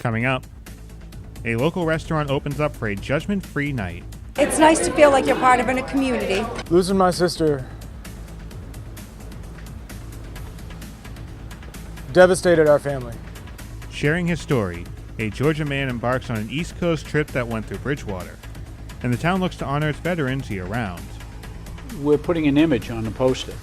Coming up, a local restaurant opens up for a judgment-free night. It's nice to feel like you're part of a community. Losing my sister devastated our family. Sharing his story, a Georgia man embarks on an East Coast trip that went through Bridgewater, and the town looks to honor its veterans year-round. We're putting an image on the poster,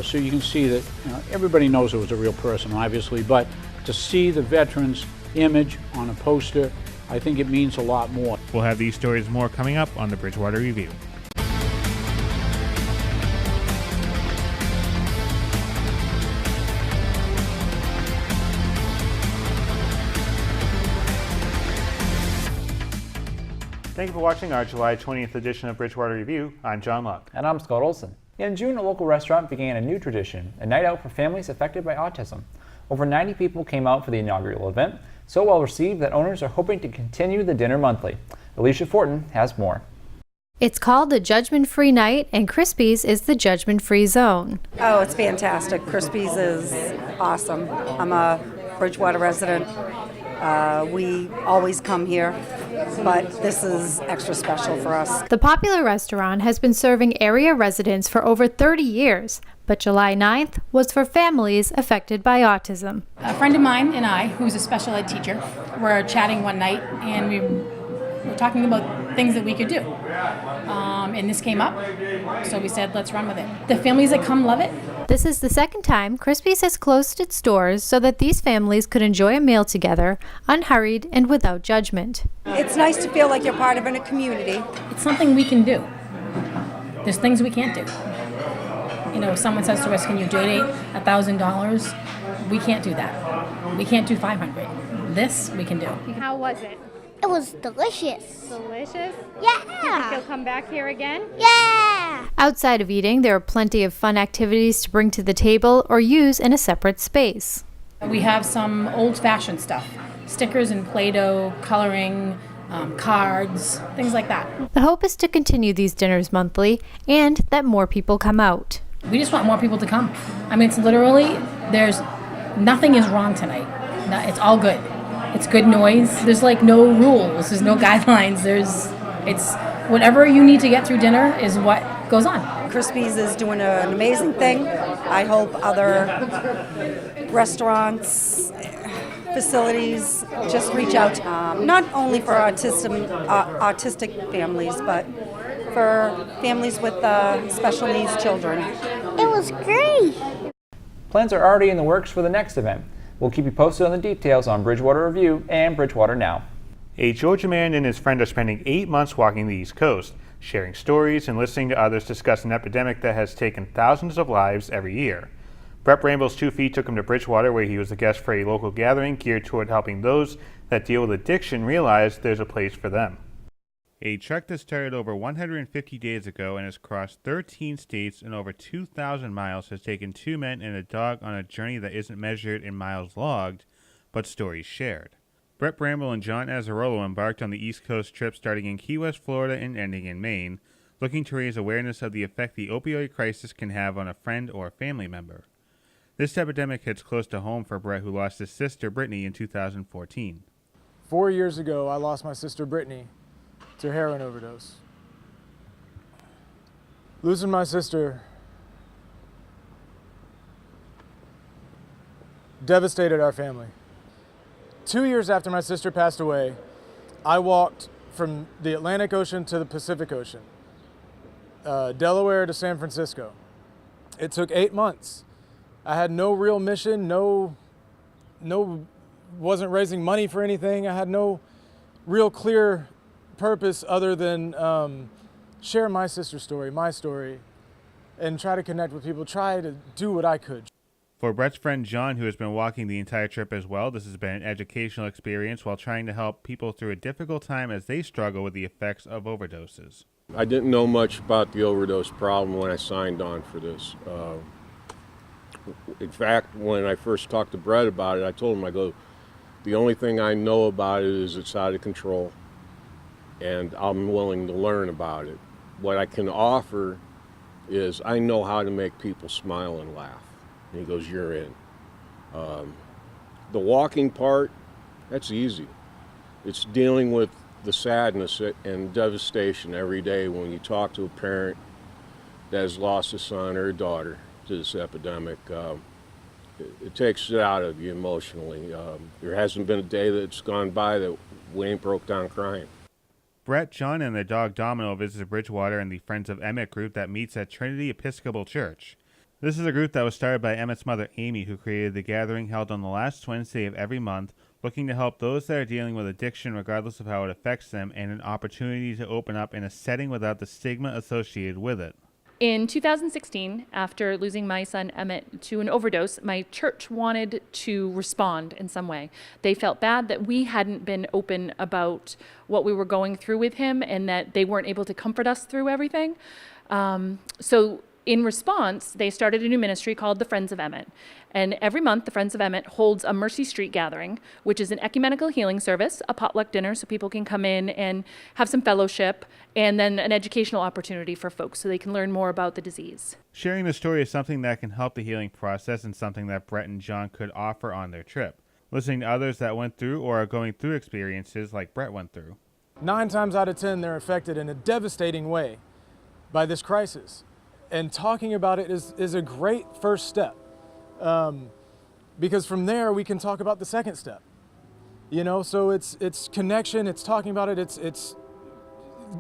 so you can see that everybody knows it was a real person, obviously, but to see the veterans' image on a poster, I think it means a lot more. We'll have these stories more coming up on the Bridgewater Review. Thank you for watching our July 20th edition of Bridgewater Review. I'm John Luck. And I'm Scott Olson. In June, a local restaurant began a new tradition, a night out for families affected by autism. Over 90 people came out for the inaugural event, so well received that owners are hoping to continue the dinner monthly. Alicia Fortin has more. It's called the Judgment Free Night, and Crispy's is the Judgment Free Zone. Oh, it's fantastic. Crispy's is awesome. I'm a Bridgewater resident. We always come here, but this is extra special for us. The popular restaurant has been serving area residents for over 30 years, but July 9th was for families affected by autism. A friend of mine and I, who's a special ed teacher, were chatting one night and we were talking about things that we could do. And this came up, so we said, let's run with it. The families that come love it. This is the second time Crispy's has closed its doors so that these families could enjoy a meal together, unhurried and without judgment. It's nice to feel like you're part of a community. It's something we can do. There's things we can't do. You know, if someone says to us, can you donate $1,000? We can't do that. We can't do $500. This we can do. How was it? It was delicious. Delicious? Yeah. Do you think you'll come back here again? Yeah. Outside of eating, there are plenty of fun activities to bring to the table or use in a separate space. We have some old-fashioned stuff. Stickers and Play-Doh, coloring, cards, things like that. The hope is to continue these dinners monthly and that more people come out. We just want more people to come. I mean, it's literally, nothing is wrong tonight. It's all good. It's good noise. There's like no rules. There's no guidelines. It's whatever you need to get through dinner is what goes on. Crispy's is doing an amazing thing. I hope other restaurants, facilities just reach out, not only for autistic families, but for families with special needs children. It was great. Plans are already in the works for the next event. We'll keep you posted on the details on Bridgewater Review and Bridgewater Now. A Georgia man and his friend are spending 8 months walking the East Coast, sharing stories and listening to others discuss an epidemic that has taken thousands of lives every year. Brett Bramble's 2 feet took him to Bridgewater, where he was a guest for a local gathering geared toward helping those that deal with addiction realize there's a place for them. A trek that started over 150 days ago and has crossed 13 states and over 2,000 miles has taken 2 men and a dog on a journey that isn't measured in miles logged, but stories shared. Brett Bramble and John Azzarolo embarked on the East Coast trip starting in Key West, Florida and ending in Maine, looking to raise awareness of the effect the opioid crisis can have on a friend or family member. This epidemic hits close to home for Brett, who lost his sister Brittany in 2014. 4 years ago, I lost my sister Brittany to a heroin overdose. Losing my sister devastated our family. 2 years after my sister passed away, I walked from the Atlantic Ocean to the Pacific Ocean, Delaware to San Francisco. It took 8 months. I had no real mission, wasn't raising money for anything. I had no real clear purpose other than share my sister's story, my story, and try to connect with people, try to do what I could. For Brett's friend John, who has been walking the entire trip as well, this has been an educational experience while trying to help people through a difficult time as they struggle with the effects of overdoses. I didn't know much about the overdose problem when I signed on for this. In fact, when I first talked to Brett about it, I told him, I go, the only thing I know about it is it's out of control, and I'm willing to learn about it. What I can offer is I know how to make people smile and laugh. And he goes, you're in. The walking part That's easy. It's dealing with the sadness and devastation every day when you talk to a parent that has lost a son or a daughter to this epidemic. It takes it out of you emotionally. There hasn't been a day that's gone by that we ain't broke down crying. Brett, John, and their dog Domino visited Bridgewater and the Friends of Emmett group that meets at Trinity Episcopal Church. This is a group that was started by Emmett's mother, Amy, who created the gathering held on the last Wednesday of every month, looking to help those that are dealing with addiction regardless of how it affects them, and an opportunity to open up in a setting without the stigma associated with it. In 2016, after losing my son Emmett to an overdose, my church wanted to respond in some way. They felt bad that we hadn't been open about what we were going through with him and that they weren't able to comfort us through everything. So in response, they started a new ministry called the Friends of Emmett. And every month, the Friends of Emmett holds a Mercy Street gathering, which is an ecumenical healing service, a potluck dinner so people can come in and have some fellowship, and then an educational opportunity for folks so they can learn more about the disease. Sharing the story is something that can help the healing process and something that Brett and John could offer on their trip. Listening to others that went through or are going through experiences like Brett went through. 9 times out of 10, they're affected in a devastating way by this crisis. And talking about it is a great first step. Because from there we can talk about the second step. You know, so it's connection, it's talking about it, it's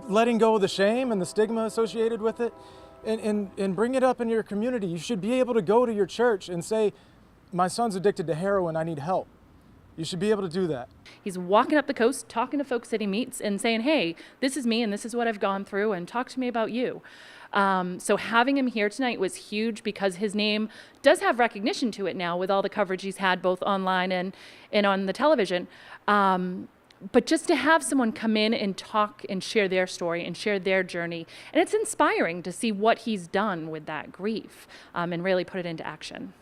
letting go of the shame and the stigma associated with it, and bring it up in your community. You should be able to go to your church and say, my son's addicted to heroin, I need help. You should be able to do that. He's walking up the coast, talking to folks that he meets and saying, hey, this is me and this is what I've gone through, and talk to me about you. So having him here tonight was huge because his name does have recognition to it now with all the coverage he's had both online and on the television. But just to have someone come in and talk and share their story and share their journey, and it's inspiring to see what he's done with that grief and really put it into action.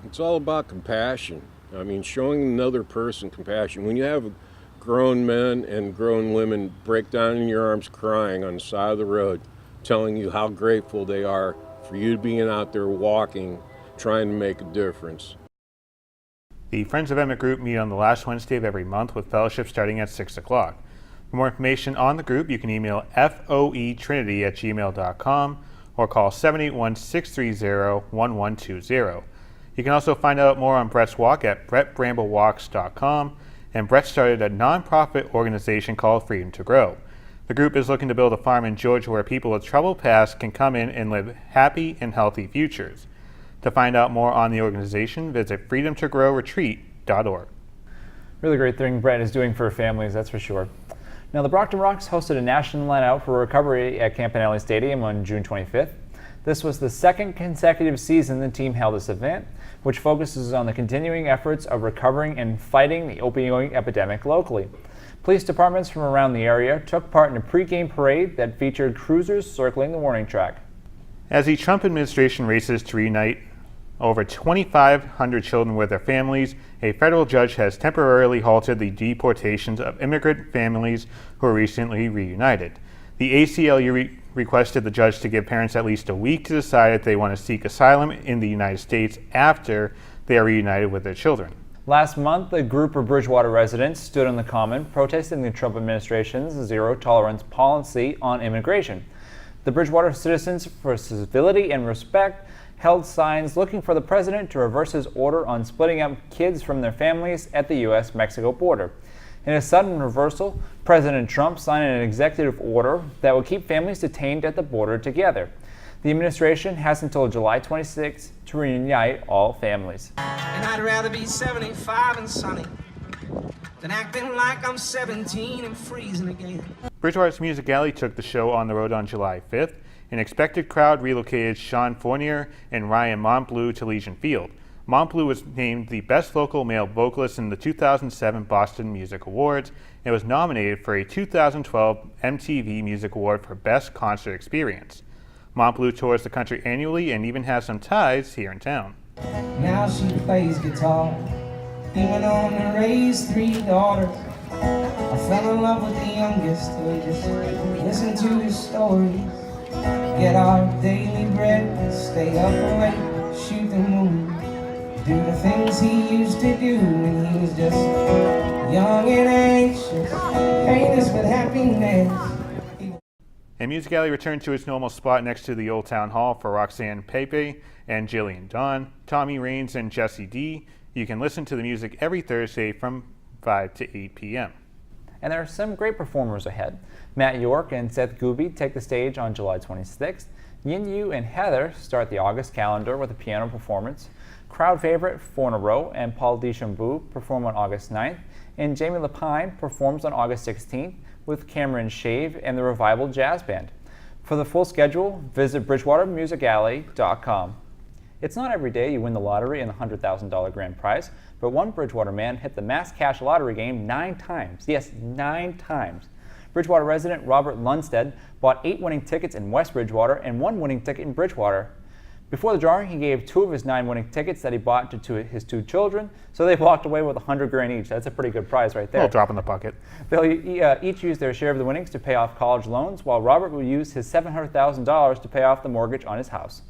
It's all about compassion. I mean, showing another person compassion. When you have grown men and grown women break down in your arms crying on the side of the road, telling you how grateful they are for you being out there walking, trying to make a difference. The Friends of Emmett group meet on the last Wednesday of every month with fellowship starting at 6 o'clock. For more information on the group, you can email foetrinity@gmail.com or call 781-630-1120. You can also find out more on Brett's walk at brettbramblewalks.com, and Brett started a nonprofit organization called Freedom to Grow. The group is looking to build a farm in Georgia where people with troubled pasts can come in and live happy and healthy futures. To find out more on the organization, visit freedomtogrowretreat.org. Really great thing Brett is doing for families, that's for sure. Now, the Brockton Rox hosted a national night out for recovery at Campanelli Stadium on June 25th. This was the second consecutive season the team held this event, which focuses on the continuing efforts of recovering and fighting the opioid epidemic locally. Police departments from around the area took part in a pregame parade that featured cruisers circling the warning track. As the Trump administration races to reunite over 2,500 children with their families, a federal judge has temporarily halted the deportations of immigrant families who were recently reunited. The ACLU requested the judge to give parents at least a week to decide if they want to seek asylum in the United States after they are reunited with their children. Last month, a group of Bridgewater residents stood on the Common protesting the Trump administration's zero-tolerance policy on immigration. The Bridgewater Citizens for Civility and Respect held signs looking for the president to reverse his order on splitting up kids from their families at the U.S.-Mexico border. In a sudden reversal, President Trump signed an executive order that will keep families detained at the border together. The administration has until July 26 to reunite all families. And I'd rather be 75 and sunny than acting like I'm 17 and freezing again. Bridgewater's Music Alley took the show on the road on July 5th. An expected crowd relocated Sean Fournier and Ryan Montbleu to Legion Field. Montbleu was named the Best Local Male Vocalist in the 2007 Boston Music Awards and was nominated for a 2012 MTV Music Award for Best Concert Experience. Montbleu tours the country annually and even has some ties here in town. Now she plays guitar. He went on to raise 3 daughters. I fell in love with the youngest. We just listen to his stories. Get our daily bread, stay up late, shoot the moon. do the things he used to do when he was just young and anxious. Haters with happiness. And Music Alley returned to its normal spot next to the Old Town Hall for Roxanne Pepe and Jillian Dawn, Tommy Raines, and Jesse D. You can listen to the music every Thursday from 5 to 8 p.m. And there are some great performers ahead. Matt York and Seth Gooby take the stage on July 26th. Yin Yu and Heather start the August calendar with a piano performance. Crowd favorite Four in a Row and Paul Deschambault perform on August 9th. And Jamie Lapine performs on August 16th with Cameron Shave and the Revival Jazz Band. For the full schedule, visit BridgewaterMusicAlley.com. It's not every day you win the lottery and the $100,000 grand prize, but one Bridgewater man hit the mass cash lottery game 9 times. Yes, 9 times. Bridgewater resident Robert Lundstedt bought 8 winning tickets in West Bridgewater and 1 winning ticket in Bridgewater. Before the drawing, he gave 2 of his 9 winning tickets that he bought to his 2 children, so they walked away with $100,000 each. That's a pretty good prize right there. A little drop in the bucket. They'll each use their share of the winnings to pay off college loans, while Robert will use his $700,000 to pay off the mortgage on his house.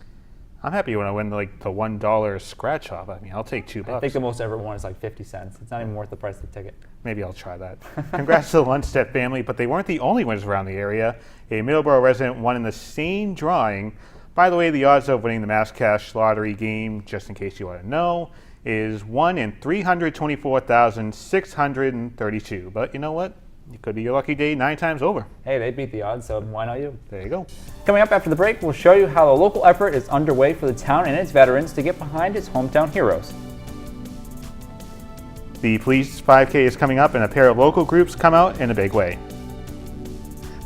I'm happy when I win like the $1 scratch off. I mean, I'll take $2. I think the most ever won is like 50 cents. It's not even worth the price of the ticket. Maybe I'll try that. Congrats to the Lundstedt family, but they weren't the only winners around the area. A Middleborough resident won in the same drawing. By the way, the odds of winning the mass cash lottery game, just in case you want to know, is 1 in 324,632. But you know what? It could be your lucky day 9 times over. Hey, they beat the odds, so why not you? There you go. Coming up after the break, we'll show you how the local effort is underway for the town and its veterans to get behind its hometown heroes. The police 5K is coming up, and a pair of local groups come out in a big way.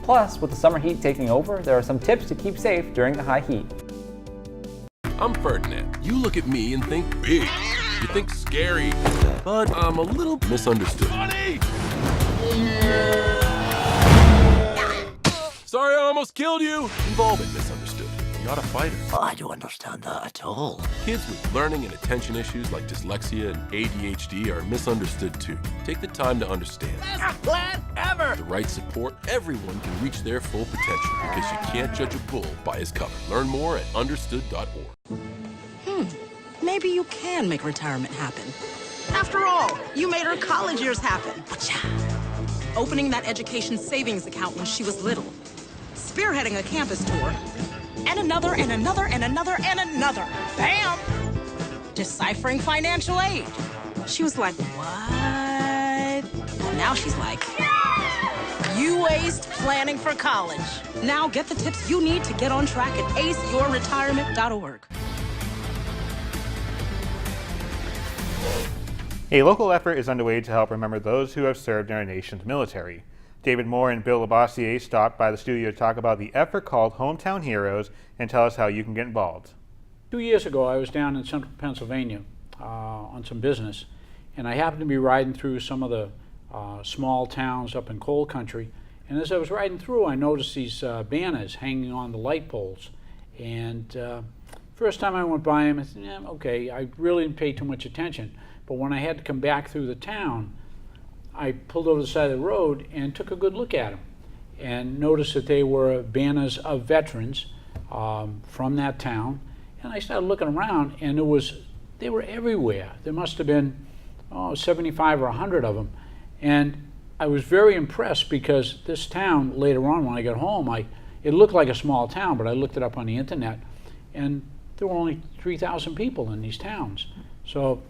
Plus, with the summer heat taking over, there are some tips to keep safe during the high heat. I'm Ferdinand. You look at me and think big. You think scary, but I'm a little misunderstood. Funny! Sorry, I almost killed you. We've all been misunderstood. You're not a fighter. I don't understand that at all. Kids with learning and attention issues like dyslexia and ADHD are misunderstood too. Take the time to understand. Best plan ever! With the right support, everyone can reach their full potential because you can't judge a bull by his cover. Learn more at understood.org. Maybe you can make retirement happen. After all, you made her college years happen. Opening that education savings account when she was little. Spearheading a campus tour. And another, and another, and another, and another. Bam! Deciphering financial aid. She was like, what? And now she's like, you aced planning for college. Now get the tips you need to get on track at aceyourretirement.org. A local effort is underway to help remember those who have served in our nation's military. David Moore and Bill Labossiere stopped by the studio to talk about the effort called Hometown Heroes and tell us how you can get involved. 2 years ago, I was down in central Pennsylvania on some business, and I happened to be riding through some of the small towns up in coal country. And as I was riding through, I noticed these banners hanging on the light poles. And first time I went by them, I said, yeah, okay, I really didn't pay too much attention. But when I had to come back through the town, I pulled over the side of the road and took a good look at them and noticed that they were banners of veterans from that town. And I started looking around, and they were everywhere. There must have been 75 or 100 of them. And I was very impressed because this town, later on when I got home, it looked like a small town, but I looked it up on the internet, and there were only 3,000 people in these towns. So,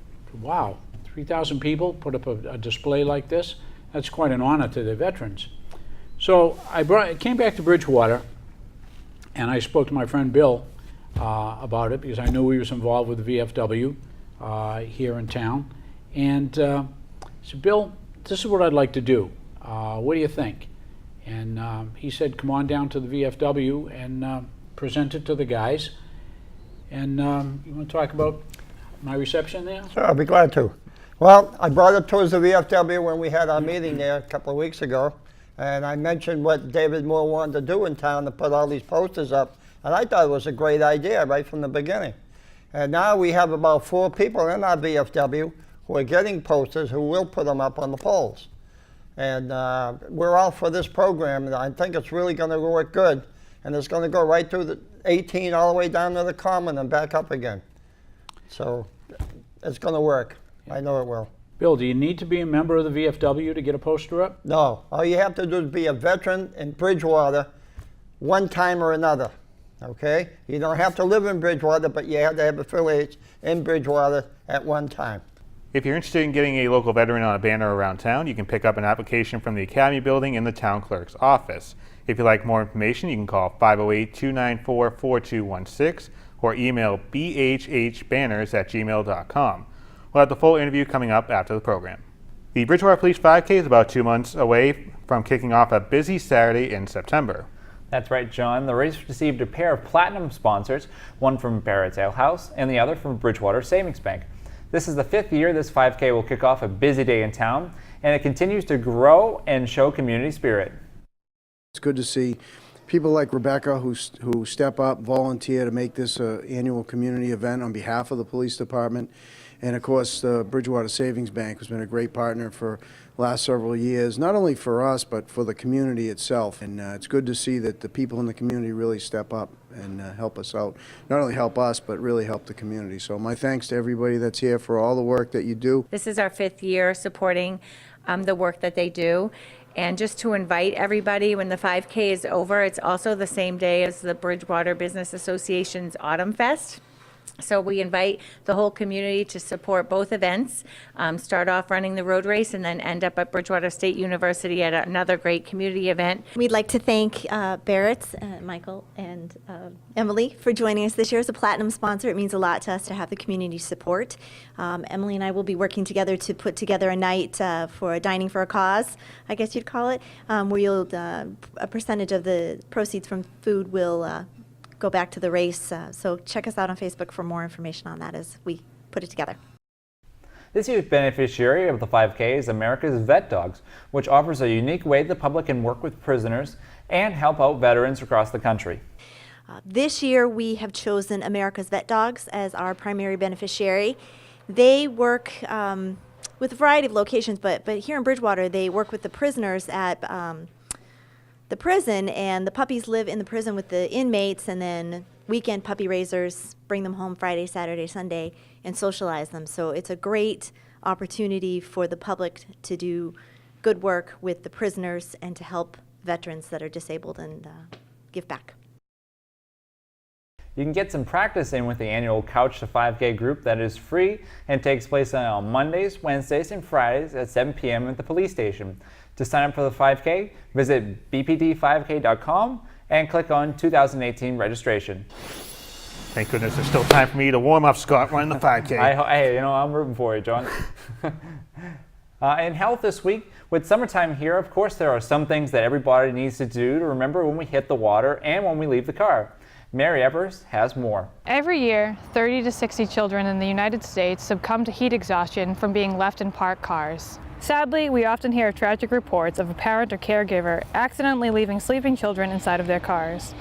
wow, 3,000 people put up a display like this. That's quite an honor to the veterans. So I came back to Bridgewater, and I spoke to my friend Bill about it because I knew he was involved with the VFW here in town. And I said, Bill, this is what I'd like to do. What do you think? And he said, come on down to the VFW and present it to the guys. And you want to talk about my reception there? Sure, I'll be glad to. Well, I brought it towards the VFW when we had our meeting there a couple of weeks ago, and I mentioned what David Moore wanted to do in town to put all these posters up, and I thought it was a great idea right from the beginning. And now we have about 4 people in our VFW who are getting posters who will put them up on the poles. And we're all for this program, and I think it's really going to work good, and it's going to go right through the 18 all the way down to the Common and back up again. So It's going to work. I know it will. Bill, do you need to be a member of the VFW to get a poster up? No. All you have to do is be a veteran in Bridgewater one time or another. Okay? You don't have to live in Bridgewater, but you have to have affiliates in Bridgewater at one time. If you're interested in getting a local veteran on a banner around town, you can pick up an application from the Academy Building in the town clerk's office. If you'd like more information, you can call 508-294-4216 or email bhhbanners@gmail.com. We'll have the full interview coming up after the program. The Bridgewater Police 5K is about 2 months away from kicking off a busy Saturday in September. That's right, John. The race received a pair of platinum sponsors, one from Barrett's Ale House and the other from Bridgewater Savings Bank. This is the 5th year this 5K will kick off a busy day in town, and it continues to grow and show community spirit. It's good to see people like Rebecca who step up, volunteer to make this an annual community event on behalf of the police department. And of course, the Bridgewater Savings Bank has been a great partner for the last several years, not only for us, but for the community itself. And it's good to see that the people in the community really step up and help us out. Not only help us, but really help the community. So my thanks to everybody that's here for all the work that you do. This is our 5th year supporting the work that they do. And just to invite everybody, when the 5K is over, it's also the same day as the Bridgewater Business Association's Autumn Fest. So we invite the whole community to support both events, start off running the road race and then end up at Bridgewater State University at another great community event. We'd like to thank Barrett's, Michael, and Emily for joining us this year as a platinum sponsor. It means a lot to us to have the community support. Emily and I will be working together to put together a night for a Dining for a Cause, I guess you'd call it, where a percentage of the proceeds from food will go back to the race. So check us out on Facebook for more information on that as we put it together. This year's beneficiary of the 5K is America's Vet Dogs, which offers a unique way the public can work with prisoners and help out veterans across the country. This year we have chosen America's Vet Dogs as our primary beneficiary. They work with a variety of locations, but here in Bridgewater they work with the prisoners at the prison, and the puppies live in the prison with the inmates, and then weekend puppy raisers bring them home Friday, Saturday, Sunday, and socialize them. So it's a great opportunity for the public to do good work with the prisoners and to help veterans that are disabled and give back. You can get some practice in with the annual Couch to 5K group that is free and takes place on Mondays, Wednesdays, and Fridays at 7 p.m. at the police station. To sign up for the 5K, visit bpd5k.com and click on 2018 registration. Thank goodness there's still time for me to warm up, Scott, running the 5K. Hey, I'm rooting for you, John. In health this week, with summertime here, of course, there are some things that everybody needs to do to remember when we hit the water and when we leave the car. Mary Evers has more. Every year, 30 to 60 children in the United States succumb to heat exhaustion from being left in parked cars. Sadly, we often hear tragic reports of a parent or caregiver accidentally leaving sleeping children inside of their cars.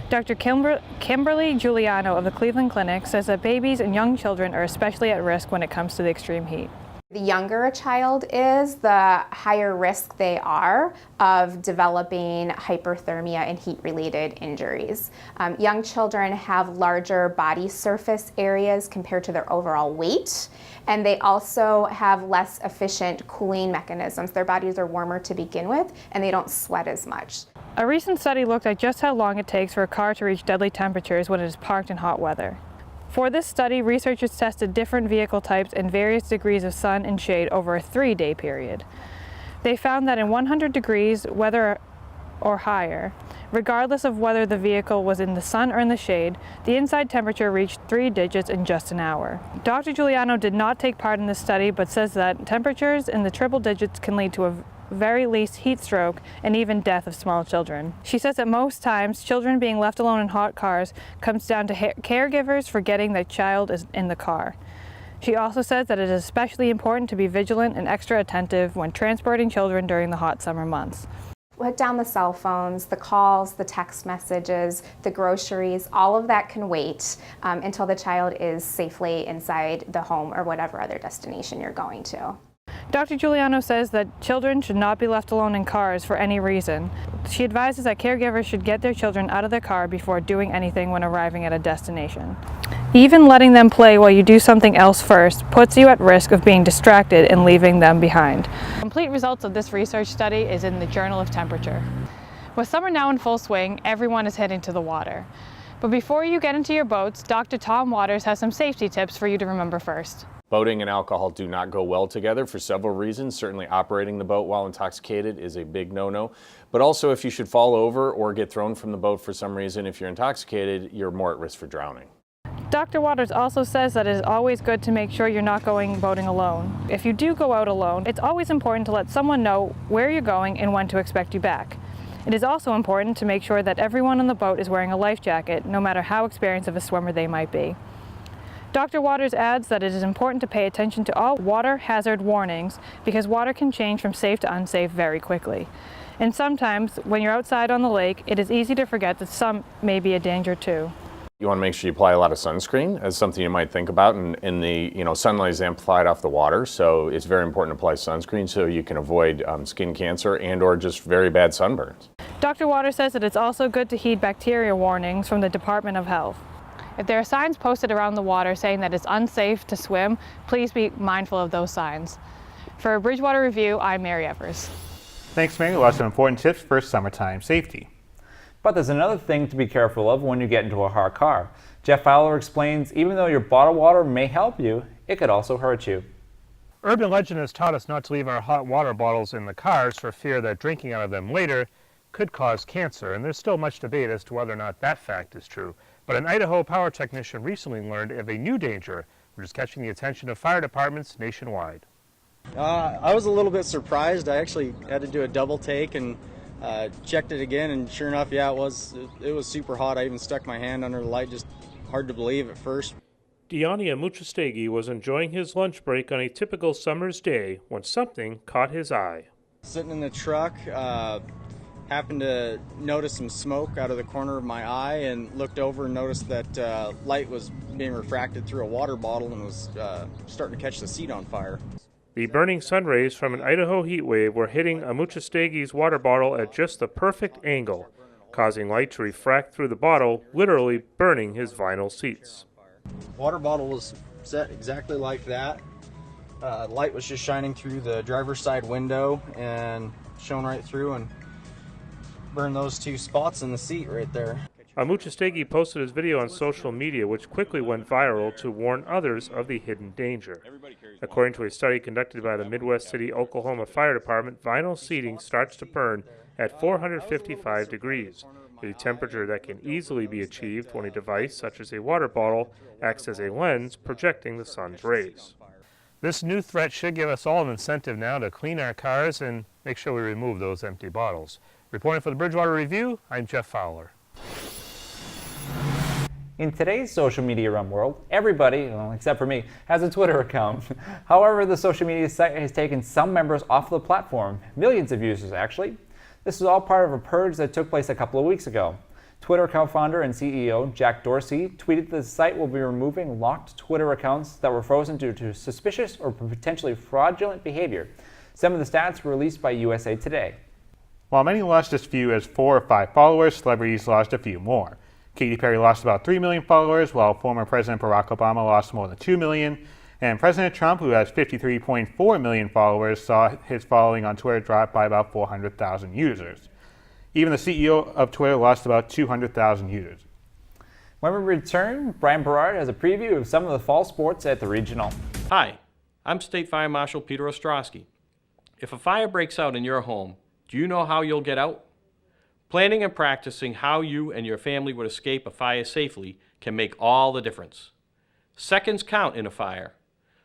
Dr. Kimberly Giuliano of the Cleveland Clinic says that babies and young children are especially at risk when it comes to the extreme heat. The younger a child is, the higher risk they are of developing hyperthermia and heat-related injuries. Young children have larger body surface areas compared to their overall weight, and they also have less efficient cooling mechanisms. Their bodies are warmer to begin with, and they don't sweat as much. A recent study looked at just how long it takes for a car to reach deadly temperatures when it is parked in hot weather. For this study, researchers tested different vehicle types and various degrees of sun and shade over a 3-day period. They found that in 100 degrees weather or higher, regardless of whether the vehicle was in the sun or in the shade, the inside temperature reached 3 digits in just an hour. Dr. Giuliano did not take part in this study, but says that temperatures in the triple digits can lead to a very least heat stroke and even death of small children. She says that most times children being left alone in hot cars comes down to caregivers forgetting their child is in the car. She also says that it is especially important to be vigilant and extra attentive when transporting children during the hot summer months. Put down the cell phones, the calls, the text messages, the groceries, all of that can wait until the child is safely inside the home or whatever other destination you're going to. Dr. Giuliano says that children should not be left alone in cars for any reason. She advises that caregivers should get their children out of their car before doing anything when arriving at a destination. Even letting them play while you do something else first puts you at risk of being distracted and leaving them behind. Complete results of this research study is in the Journal of Temperature. With summer now in full swing, everyone is heading to the water. But before you get into your boats, Dr. Tom Waters has some safety tips for you to remember first. Boating and alcohol do not go well together for several reasons. Certainly operating the boat while intoxicated is a big no-no. But also if you should fall over or get thrown from the boat for some reason, if you're intoxicated, you're more at risk for drowning. Dr. Waters also says that it is always good to make sure you're not going boating alone. If you do go out alone, it's always important to let someone know where you're going and when to expect you back. It is also important to make sure that everyone on the boat is wearing a life jacket, no matter how experienced of a swimmer they might be. Dr. Waters adds that it is important to pay attention to all water hazard warnings because water can change from safe to unsafe very quickly. And sometimes, when you're outside on the lake, it is easy to forget that some may be a danger too. You want to make sure you apply a lot of sunscreen as something you might think about, and the sunlight is amplified off the water, so it's very important to apply sunscreen so you can avoid skin cancer and or just very bad sunburns. Dr. Waters says that it's also good to heed bacteria warnings from the Department of Health. If there are signs posted around the water saying that it's unsafe to swim, please be mindful of those signs. For Bridgewater Review, I'm Mary Evers. Thanks, Mary. Lots of important tips for summertime safety. But there's another thing to be careful of when you get into a hot car. Jeff Fowler explains even though your bottled water may help you, it could also hurt you. Urban legend has taught us not to leave our hot water bottles in the cars for fear that drinking out of them later could cause cancer, and there's still much debate as to whether or not that fact is true. But an Idaho power technician recently learned of a new danger, which is catching the attention of fire departments nationwide. I was a little bit surprised. I actually had to do a double take and checked it again, and sure enough, yeah, it was super hot. I even stuck my hand under the light, just hard to believe at first. Diani Amuchastegui was enjoying his lunch break on a typical summer's day when something caught his eye. Sitting in the truck, happened to notice some smoke out of the corner of my eye and looked over and noticed that light was being refracted through a water bottle and was starting to catch the seat on fire. The burning sun rays from an Idaho heat wave were hitting Amuchastegi's water bottle at just the perfect angle, causing light to refract through the bottle, literally burning his vinyl seats. Water bottle was set exactly like that. Light was just shining through the driver's side window and shone right through and burned those two spots in the seat right there. Amuchastegui posted his video on social media, which quickly went viral to warn others of the hidden danger. According to a study conducted by the Midwest City, Oklahoma Fire Department, vinyl seating starts to burn at 455 degrees, a temperature that can easily be achieved when a device such as a water bottle acts as a lens projecting the sun's rays. This new threat should give us all an incentive now to clean our cars and make sure we remove those empty bottles. Reporting for the Bridgewater Review, I'm Jeff Fowler. In today's social media world, everybody, well, except for me, has a Twitter account. However, the social media site has taken some members off the platform, millions of users actually. This is all part of a purge that took place a couple of weeks ago. Twitter co-founder and CEO Jack Dorsey tweeted that the site will be removing locked Twitter accounts that were frozen due to suspicious or potentially fraudulent behavior. Some of the stats were released by USA Today. While many lost as few as 4 or 5 followers, celebrities lost a few more. Katy Perry lost about 3 million followers, while former President Barack Obama lost more than 2 million. And President Trump, who has 53.4 million followers, saw his following on Twitter drop by about 400,000 users. Even the CEO of Twitter lost about 200,000 users. When we return, Brian Berard has a preview of some of the fall sports at the regional. Hi, I'm State Fire Marshal Peter Ostrowski. If a fire breaks out in your home, do you know how you'll get out? Planning and practicing how you and your family would escape a fire safely can make all the difference. Seconds count in a fire.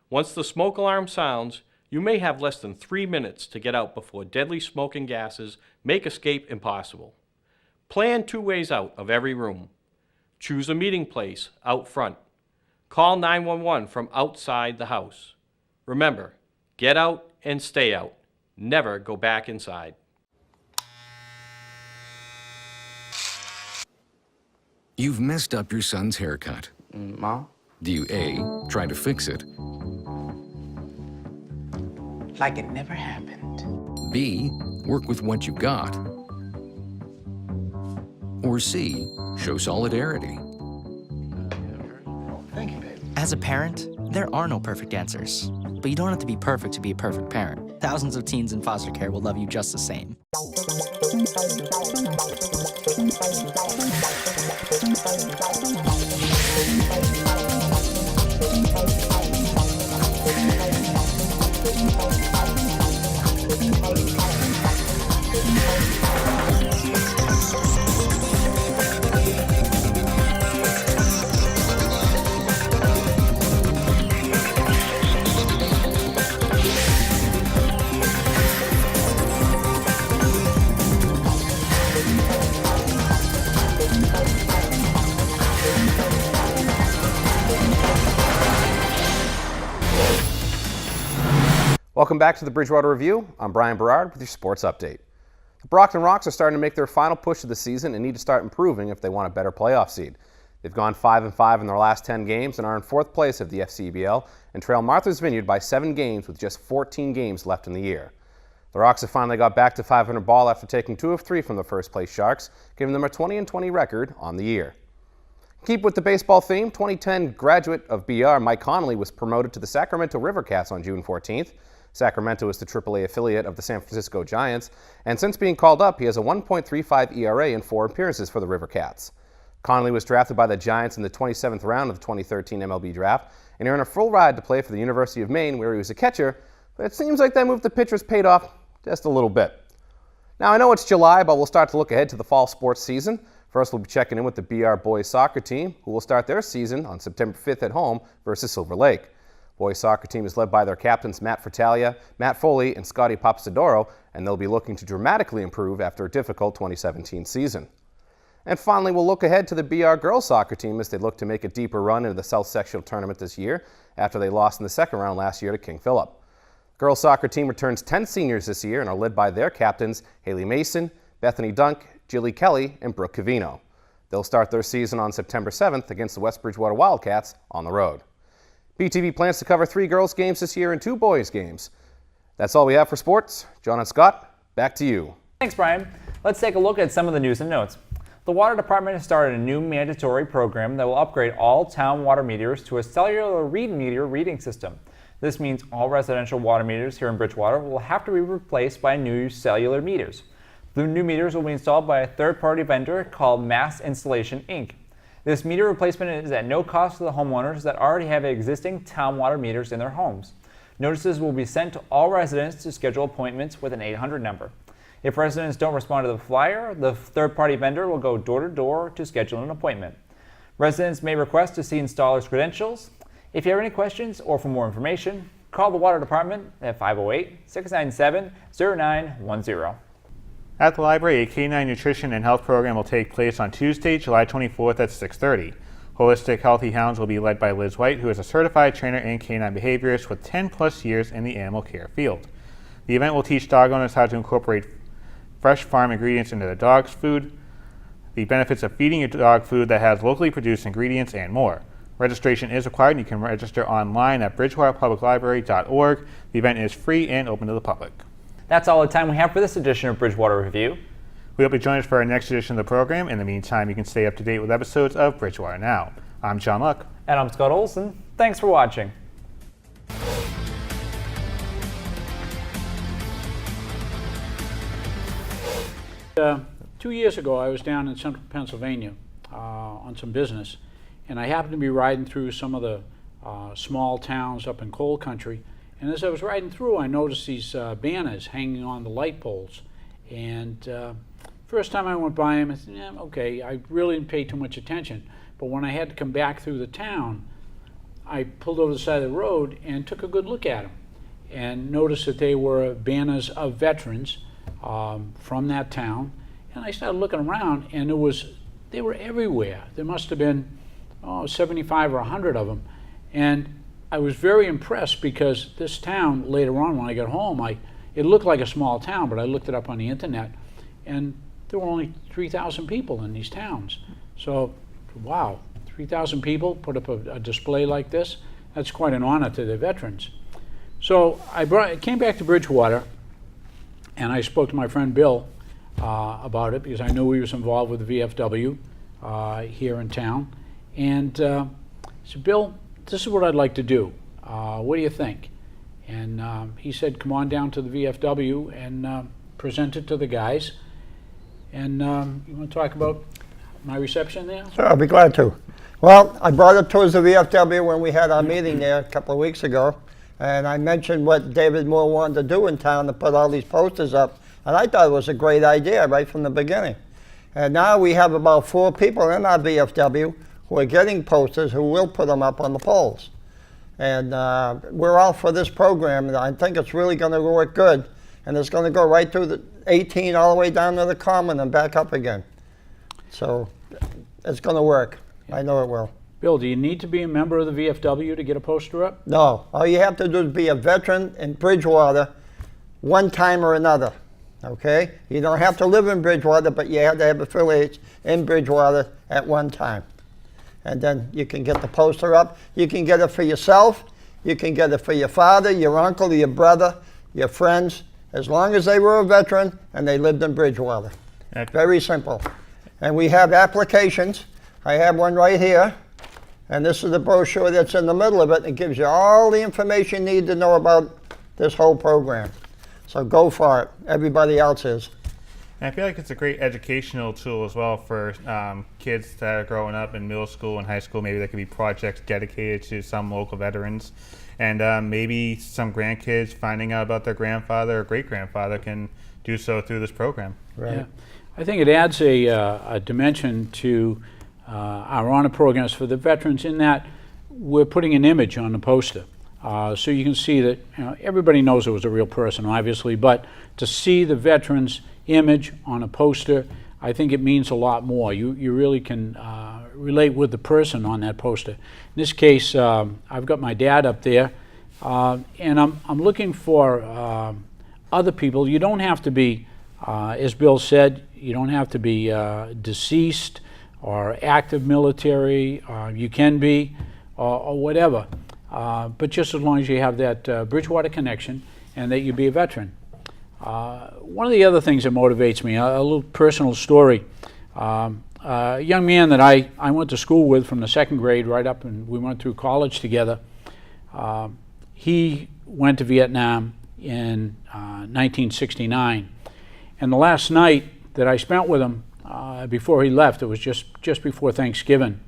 Once the smoke alarm sounds, you may have less than 3 minutes to get out before deadly smoke and gases make escape impossible. Plan 2 ways out of every room. Choose a meeting place out front. Call 911 from outside the house. Remember, get out and stay out. Never go back inside. You've messed up your son's haircut. Mom? Do you A, try to fix it, like it never happened. B, work with what you got. Or C, show solidarity. Thank you, babe. As a parent, there are no perfect answers. But you don't have to be perfect to be a perfect parent. Thousands of teens in foster care will love you just the same. Welcome back to the Bridgewater Review. I'm Brian Berard with your sports update. The Brockton Rox are starting to make their final push of the season and need to start improving if they want a better playoff seed. They've gone 5-5 in their last 10 games and are in 4th place of the FCBL and trail Martha's Vineyard by 7 games with just 14 games left in the year. The Rox have finally got back to 500 ball after taking 2 of 3 from the first place Sharks, giving them a 20-20 record on the year. Keep with the baseball theme, 2010 graduate of BR Mike Connolly was promoted to the Sacramento Rivercats on June 14th. Sacramento is the AAA affiliate of the San Francisco Giants, and since being called up, he has a 1.35 ERA in 4 appearances for the Rivercats. Connolly was drafted by the Giants in the 27th round of the 2013 MLB draft, and earned a full ride to play for the University of Maine, where he was a catcher, but it seems like that move to pitchers paid off just a little bit. Now, I know it's July, but we'll start to look ahead to the fall sports season. First, we'll be checking in with the BR boys soccer team, who will start their season on September 5th at home versus Silver Lake. Boys soccer team is led by their captains Matt Fratalia, Matt Foley, and Scotty Papasadoro, and they'll be looking to dramatically improve after a difficult 2017 season. And finally, we'll look ahead to the BR girls soccer team as they look to make a deeper run into the South Sectional Tournament this year after they lost in the second round last year to King Philip. Girls soccer team returns 10 seniors this year and are led by their captains Haley Mason, Bethany Dunk, Jilly Kelly, and Brooke Cavino. They'll start their season on September 7th against the West Bridgewater Wildcats on the road. BTV plans to cover 3 girls games this year and 2 boys games. That's all we have for sports. John and Scott, back to you. Thanks, Brian. Let's take a look at some of the news and notes. The Water Department has started a new mandatory program that will upgrade all town water meters to a cellular read meter reading system. This means all residential water meters here in Bridgewater will have to be replaced by new cellular meters. The new meters will be installed by a third-party vendor called Mass Installation, Inc. This meter replacement is at no cost to the homeowners that already have existing town water meters in their homes. Notices will be sent to all residents to schedule appointments with an 800 number. If residents don't respond to the flyer, the third-party vendor will go door-to-door to schedule an appointment. Residents may request to see installers' credentials. If you have any questions or for more information, call the Water Department at 508-697-0910. At the library, a K9 nutrition and health program will take place on Tuesday, July 24th at 6:30. Holistic Healthy Hounds will be led by Liz White, who is a certified trainer and canine behaviorist with 10+ years in the animal care field. The event will teach dog owners how to incorporate fresh farm ingredients into their dog's food, the benefits of feeding your dog food that has locally produced ingredients, and more. Registration is required, and you can register online at bridgewaterpubliclibrary.org. The event is free and open to the public. That's all the time we have for this edition of Bridgewater Review. We hope you join us for our next edition of the program. In the meantime, you can stay up to date with episodes of Bridgewater Now. I'm John Luck. And I'm Scott Olson. Thanks for watching. 2 years ago, I was down in central Pennsylvania on some business, and I happened to be riding through some of the small towns up in coal country. And as I was riding through, I noticed these banners hanging on the light poles. And first time I went by them, I said, yeah, okay, I really didn't pay too much attention. But when I had to come back through the town, I pulled over the side of the road and took a good look at them and noticed that they were banners of veterans from that town. And I started looking around, and they were everywhere. There must have been 75 or 100 of them. And I was very impressed because this town, later on when I got home, it looked like a small town, but I looked it up on the internet, and there were only 3,000 people in these towns. So, wow, 3,000 people put up a display like this? That's quite an honor to the veterans. So I came back to Bridgewater, and I spoke to my friend Bill about it because I knew he was involved with the VFW here in town. And I said, Bill, this is what I'd like to do. What do you think? And he said, come on down to the VFW and present it to the guys. And you want to talk about my reception there? Sure, I'll be glad to. Well, I brought it towards the VFW when we had our meeting there a couple of weeks ago. And I mentioned what David Moore wanted to do in town to put all these posters up. And I thought it was a great idea right from the beginning. And now we have about 4 people in our VFW who are getting posters who will put them up on the poles. And we're all for this program, and I think it's really going to work good. And it's going to go right through the 18 all the way down to the Common and back up again. So it's going to work. I know it will. Bill, do you need to be a member of the VFW to get a poster up? No. All you have to do is be a veteran in Bridgewater one time or another. Okay? You don't have to live in Bridgewater, but you have to have affiliates in Bridgewater at one time. And then you can get the poster up. You can get it for yourself. You can get it for your father, your uncle, your brother, your friends, as long as they were a veteran and they lived in Bridgewater. Very simple. And we have applications. I have one right here. And this is the brochure that's in the middle of it. It gives you all the information you need to know about this whole program. So go for it. Everybody else is. And I feel like it's a great educational tool as well for kids that are growing up in middle school and high school. Maybe there could be projects dedicated to some local veterans. And maybe some grandkids finding out about their grandfather or great-grandfather can do so through this program. Right. Yeah. I think it adds a dimension to our honor programs for the veterans in that we're putting an image on the poster. So you can see that everybody knows it was a real person, obviously, but to see the veteran's image on a poster, I think it means a lot more. You really can relate with the person on that poster. In this case, I've got my dad up there, and I'm looking for other people. You don't have to be, as Bill said, you don't have to be deceased or active military, you can be, or whatever. But just as long as you have that Bridgewater connection and that you be a veteran. One of the other things that motivates me, a little personal story. A young man that I went to school with from the 2nd grade right up, and we went through college together. He went to Vietnam in 1969. And the last night that I spent with him before he left, it was just before Thanksgiving,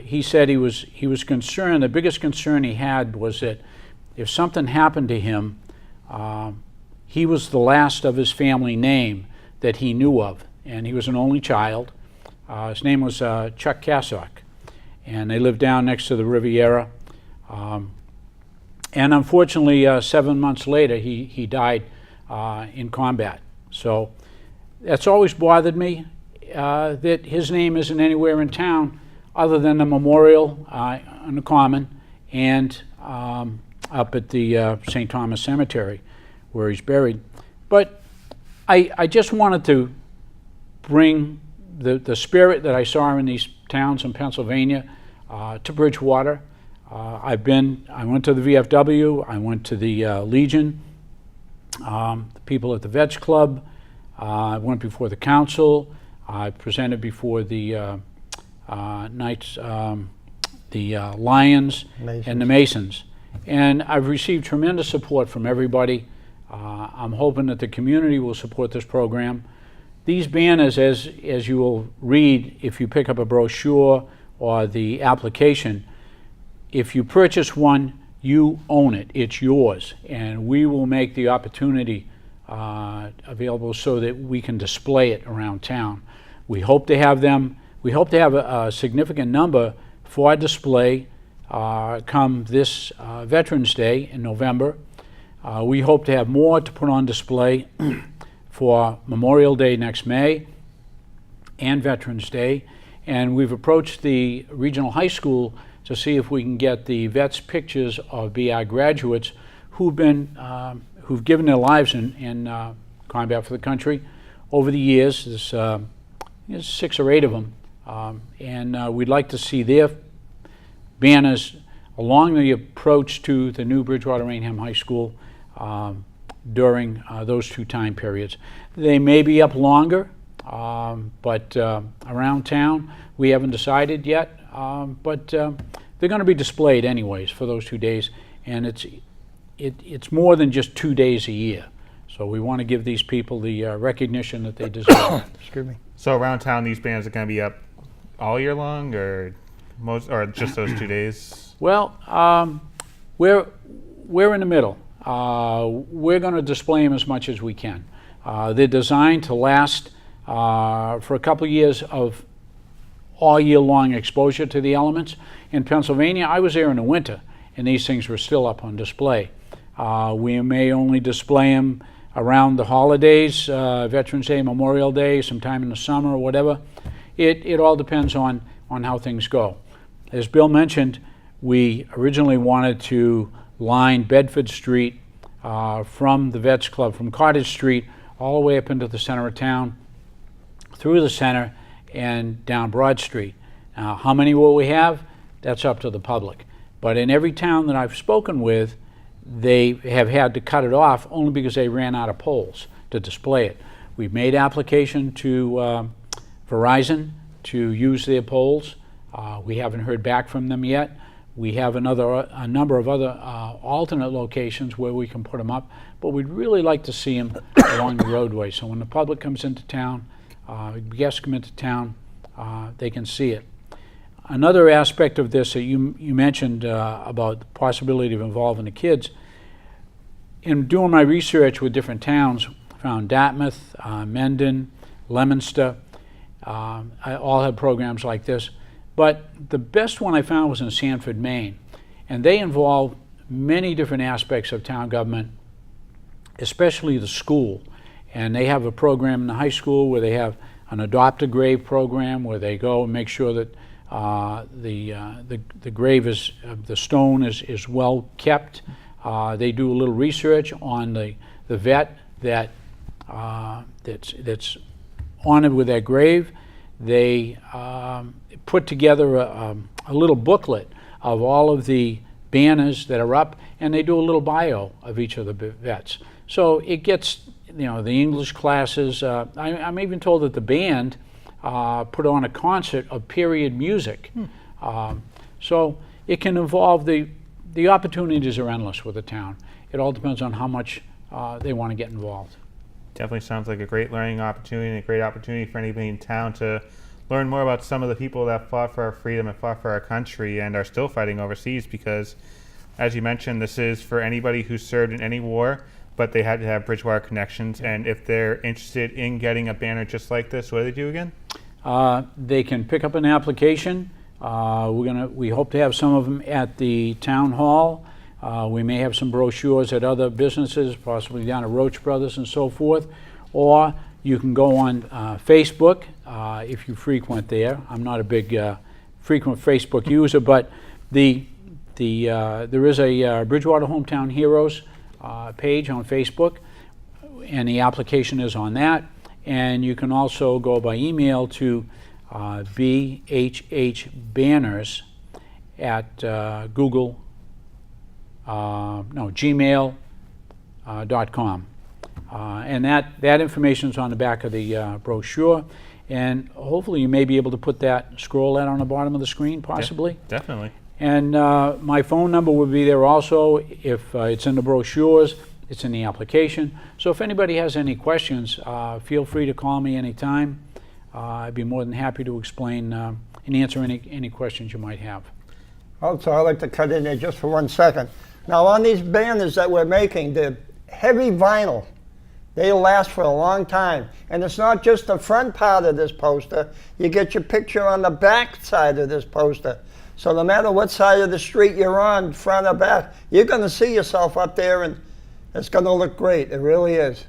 he said he was concerned. The biggest concern he had was that if something happened to him, he was the last of his family name that he knew of, and he was an only child. His name was Chuck Kassock, and they lived down next to the Riviera. And unfortunately, 7 months later, he died in combat. So that's always bothered me, that his name isn't anywhere in town other than the memorial on the Common and up at the St. Thomas Cemetery where he's buried. But I just wanted to bring the spirit that I saw in these towns in Pennsylvania to Bridgewater. I went to the VFW, I went to the Legion, the people at the Vets Club, I went before the council, I presented before the Knights, the Lions, Masons. And the Masons. And I've received tremendous support from everybody. I'm hoping that the community will support this program. These banners, as you will read if you pick up a brochure or the application, if you purchase one, you own it. It's yours. And we will make the opportunity available so that we can display it around town. We hope to have them. We hope to have a significant number for display come this Veterans Day in November. We hope to have more to put on display for Memorial Day next May and Veterans Day. And we've approached the regional high school to see if we can get the vets pictures of BI graduates who've given their lives in combat for the country over the years. There's 6 or 8 of them. And we'd like to see their banners along the approach to the new Bridgewater-Rainham High School during those 2 time periods. They may be up longer, but around town we haven't decided yet, but they're going to be displayed anyways for those 2 days, and it's more than just 2 days a year. So we want to give these people the recognition that they deserve. Excuse me. So around town, these bands are going to be up all year long, or just those 2 days? Well, we're in the middle. We're going to display them as much as we can. They're designed to last for a couple of years of all year long exposure to the elements. In Pennsylvania, I was there in the winter, and these things were still up on display. We may only display them around the holidays, Veterans Day, Memorial Day, sometime in the summer or whatever. It all depends on how things go. As Bill mentioned, we originally wanted to line Bedford Street from the Vets Club, from Cottage Street, all the way up into the center of town, through the center, and down Broad Street. Now, how many will we have? That's up to the public. But in every town that I've spoken with, they have had to cut it off only because they ran out of poles to display it. We've made application to Verizon to use their poles. We haven't heard back from them yet. We have a number of other alternate locations where we can put them up, but we'd really like to see them along the roadway. So when the public comes into town, guests come into town, they can see it. Another aspect of this that you mentioned about the possibility of involving the kids, in doing my research with different towns, I found Dartmouth, Mendon, Leominster, I all had programs like this. But the best one I found was in Sanford, Maine. And they involve many different aspects of town government, especially the school. And they have a program in the high school where they have an adopt-a-grave program where they go and make sure that the grave is, the stone is well kept. They do a little research on the vet that's honored with that grave. They put together a little booklet of all of the banners that are up, and they do a little bio of each of the vets. So it gets, the English classes. I'm even told that the band put on a concert of period music. So it can involve, the opportunities are endless with the town. It all depends on how much they want to get involved. Definitely sounds like a great learning opportunity and a great opportunity for anybody in town to learn more about some of the people that fought for our freedom and fought for our country and are still fighting overseas, because, as you mentioned, this is for anybody who served in any war, but they had to have Bridgewater connections. And if they're interested in getting a banner just like this, what do they do again? They can pick up an application. We hope to have some of them at the town hall. We may have some brochures at other businesses, possibly down at Roach Brothers and so forth. Or you can go on Facebook if you frequent there. I'm not a big frequent Facebook user, but there is a Bridgewater Hometown Heroes page on Facebook, and the application is on that. And you can also go by email to bhhbanners at gmail.com. And that information is on the back of the brochure, and hopefully you may be able to scroll that on the bottom of the screen, possibly. Yeah, definitely. And my phone number will be there also. If it's in the brochures, it's in the application. So if anybody has any questions, feel free to call me anytime. I'd be more than happy to explain and answer any questions you might have. Also, I'd like to cut in there just for 1 second. Now, on these banners that we're making, they're heavy vinyl. They'll last for a long time. And it's not just the front part of this poster. You get your picture on the back side of this poster. So no matter what side of the street you're on, front or back, you're going to see yourself up there, and it's going to look great. It really is.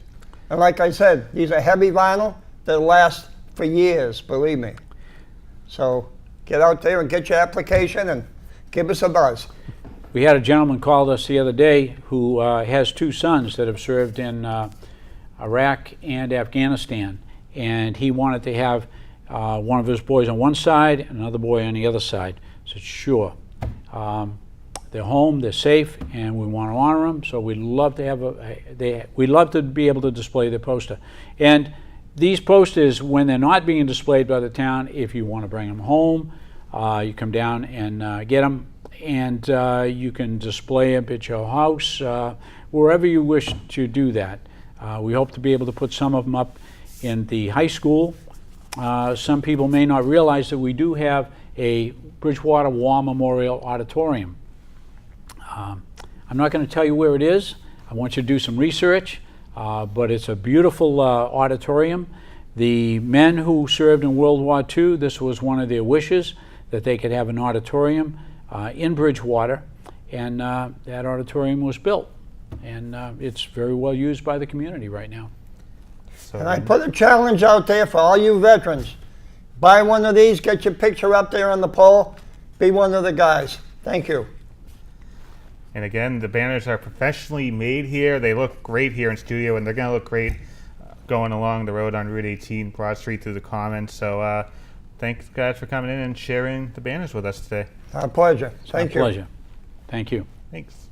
And like I said, these are heavy vinyl that last for years, believe me. So get out there and get your application and give us a buzz. We had a gentleman called us the other day who has 2 sons that have served in Iraq and Afghanistan, and he wanted to have one of his boys on one side and another boy on the other side. I said, sure. They're home, they're safe, and we want to honor them. So we'd love to have we'd love to be able to display their poster. And these posters, when they're not being displayed by the town, if you want to bring them home, you come down and get them, and you can display them at your house, wherever you wish to do that. We hope to be able to put some of them up in the high school. Some people may not realize that we do have a Bridgewater War Memorial Auditorium. I'm not going to tell you where it is. I want you to do some research, but it's a beautiful auditorium. The men who served in World War II, this was one of their wishes, that they could have an auditorium in Bridgewater, and that auditorium was built. And it's very well used by the community right now. And I put a challenge out there for all you veterans. Buy one of these, get your picture up there on the pole, be one of the guys. Thank you. And again, the banners are professionally made here. They look great here in studio, and they're going to look great going along the road on Route 18, Broad Street through the Commons. So thanks, guys, for coming in and sharing the banners with us today. Our pleasure. Thank you. Our pleasure. Thank you. Thanks.